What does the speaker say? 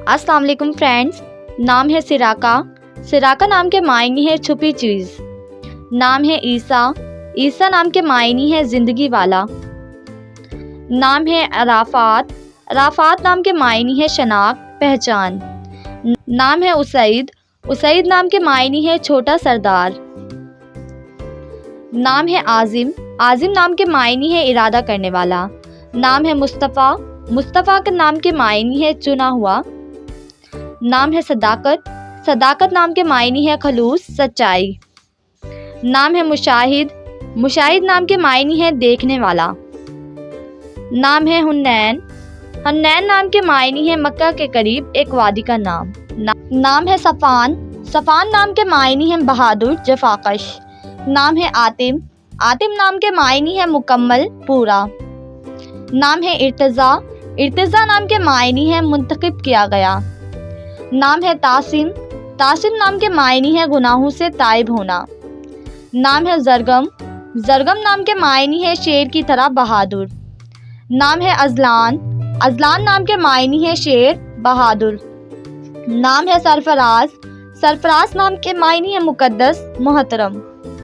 السلام علیکم فرینڈز، نام ہے سراقہ۔ سراقہ نام کے معنی ہے چھپی چیز۔ نام ہے عیسیٰ۔ عیسیٰ نام کے معنی ہے زندگی والا۔ نام ہے عرفات۔ عرفات نام کے معنی ہے شناخت، پہچان۔ نام ہے اسید۔ اسید نام کے معنی ہے چھوٹا سردار۔ نام ہے عازم۔ عازم نام کے معنی ہے ارادہ کرنے والا۔ نام ہے مصطفیٰ۔ مصطفیٰ کے نام کے معنی ہے چنا ہوا۔ نام ہے صداقت۔ صداقت نام کے معنی ہے خلوص، سچائی۔ نام ہے مشاہد۔ مشاہد نام کے معنی ہے دیکھنے والا۔ نام ہے حنین۔ حنین نام کے معنی ہے مکہ کے قریب ایک وادی کا نام۔ نام ہے صفان۔ صفان نام کے معنی ہے بہادر، جفاکش۔ نام ہے عاطم۔ عاطم نام کے معنی ہے مکمل، پورا۔ نام ہے ارتضیٰ۔ ارتضیٰ نام کے معنی ہے منتخب کیا گیا۔ نام ہے تاسم۔ تاسم نام کے معنی ہے گناہوں سے تائب ہونا۔ نام ہے زرگم۔ زرگم نام کے معنی ہے شیر کی طرح بہادر۔ نام ہے ازلان۔ ازلان نام کے معنی ہے شیر، بہادر۔ نام ہے سرفراز۔ سرفراز نام کے معنی ہے مقدس، محترم۔